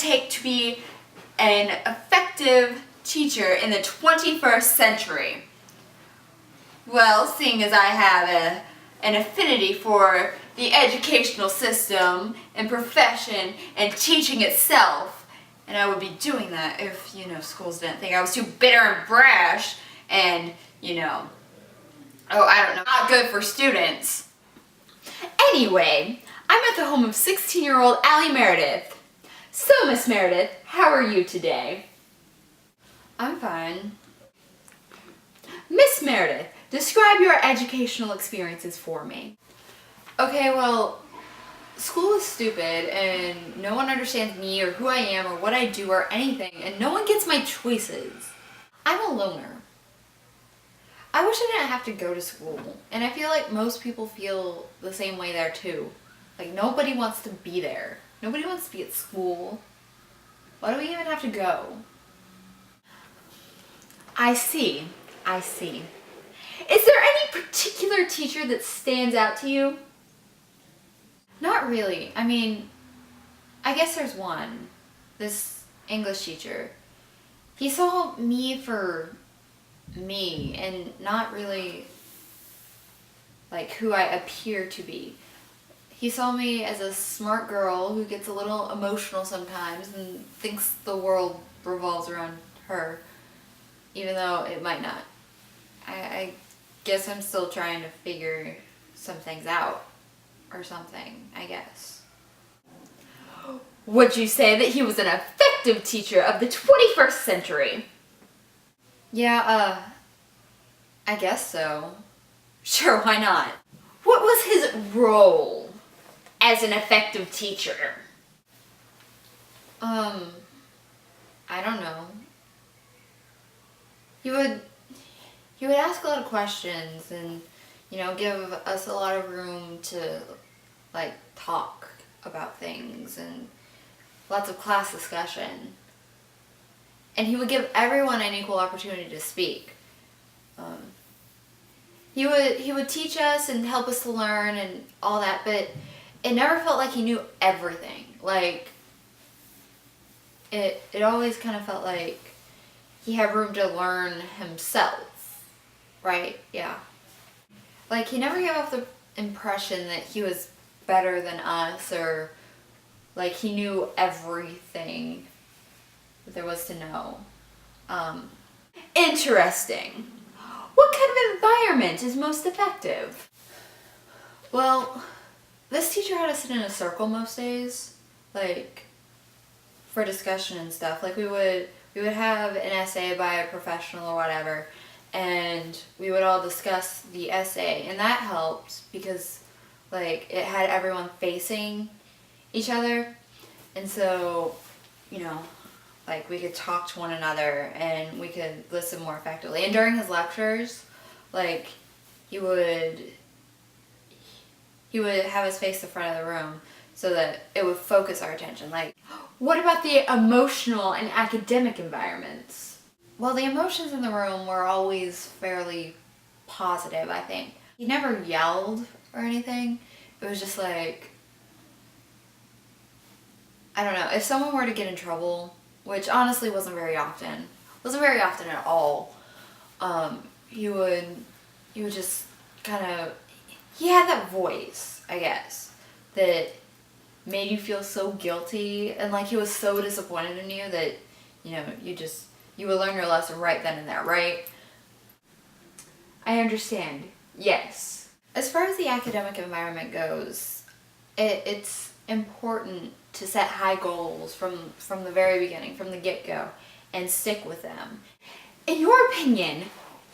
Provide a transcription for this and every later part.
take to be an effective teacher in the 21st century? Well, seeing as I have an affinity for the educational system and profession and teaching itself, and I would be doing that if, schools didn't think I was too bitter and brash and, not good for students. Anyway, I'm at the home of 16-year-old Allie Meredith. So, Miss Meredith, how are you today? I'm fine. Miss Meredith, describe your educational experiences for me. Okay, well, school is stupid and no one understands me or who I am or what I do or anything, and no one gets my choices. I'm a loner. I wish I didn't have to go to school, and I feel like most people feel the same way there too. Like, nobody wants to be there. Nobody wants to be at school. Why do we even have to go? I see. Is there any particular teacher that stands out to you? Not really. I mean, I guess there's one. This English teacher. He saw me for me and not really like who I appear to be. He saw me as a smart girl who gets a little emotional sometimes and thinks the world revolves around her, even though it might not. I guess I'm still trying to figure some things out or something, I guess. Would you say that he was an effective teacher of the 21st century? Yeah, I guess so. Sure, why not? What was his role as an effective teacher? I don't know. He would ask a lot of questions and, give us a lot of room to, talk about things and lots of class discussion. And he would give everyone an equal opportunity to speak. He would teach us and help us to learn and all that, but it never felt like he knew everything. Like, it always kind of felt like he had room to learn himself, right? Yeah. Like, he never gave off the impression that he was better than us or like he knew everything that there was to know. Interesting. What kind of environment is most effective? Well, this teacher had us sit in a circle most days, like, for discussion and stuff. Like, we would have an essay by a professional or whatever, and we would all discuss the essay, and that helped because, like, it had everyone facing each other, and so, like, we could talk to one another and we could listen more effectively. And during his lectures, like, he would have us face the front of the room so that it would focus our attention. Like, what about the emotional and academic environments? Well, the emotions in the room were always fairly positive, I think. He never yelled or anything. It was just like, I don't know, if someone were to get in trouble, which honestly wasn't very often at all, he would just kind of, he had that voice, I guess, that made you feel so guilty, and like he was so disappointed in you that, you would learn your lesson right then and there, right? I understand, yes. As far as the academic environment goes, it's important to set high goals from the very beginning, from the get-go, and stick with them. In your opinion,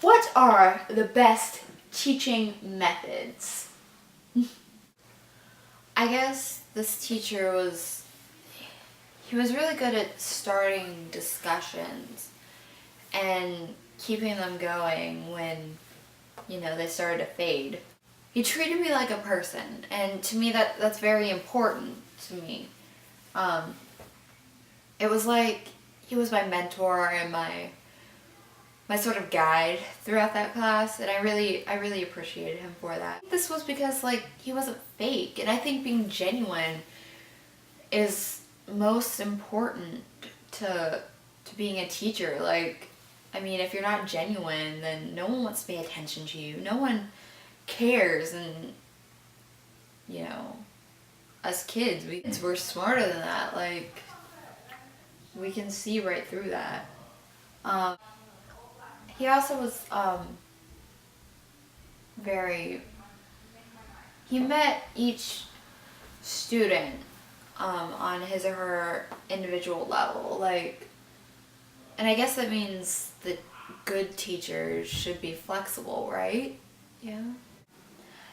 what are the best teaching methods? I guess this teacher was really good at starting discussions and keeping them going when, they started to fade. He treated me like a person, and to me that's very important to me. It was like he was my mentor and my sort of guide throughout that class, and I really appreciated him for that. This was because, like, he wasn't fake, and I think being genuine is most important to being a teacher. Like, I mean, if you're not genuine, then no one wants to pay attention to you. No one cares. And, you know, us kids, we're smarter than that. Like, we can see right through that. He also was he met each student on his or her individual level. Like, and I guess that means that good teachers should be flexible, right? Yeah.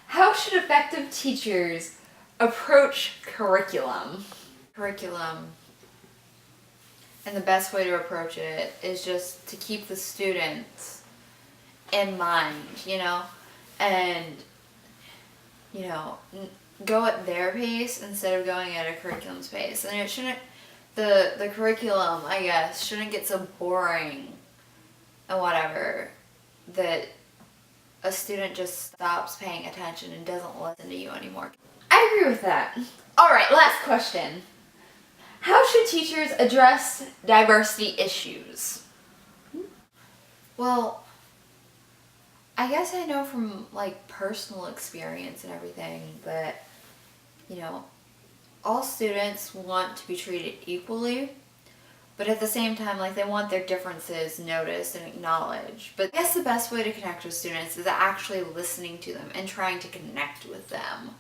How should effective teachers approach curriculum? Curriculum, and the best way to approach it is just to keep the students in mind, you know, and, you know, go at their pace instead of going at a curriculum's pace. And it shouldn't, the curriculum, I guess, shouldn't get so boring and whatever that a student just stops paying attention and doesn't listen to you anymore. I agree with that. All right, last question. How should teachers address diversity issues? Well, I guess I know from like personal experience and everything that, you know, all students want to be treated equally, but at the same time, like, they want their differences noticed and acknowledged. But I guess the best way to connect with students is actually listening to them and trying to connect with them.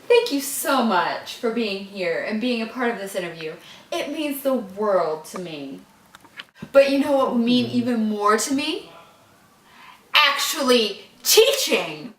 Thank you so much for being here and being a part of this interview. It means the world to me. But you know what would mean even more to me? Actually teaching!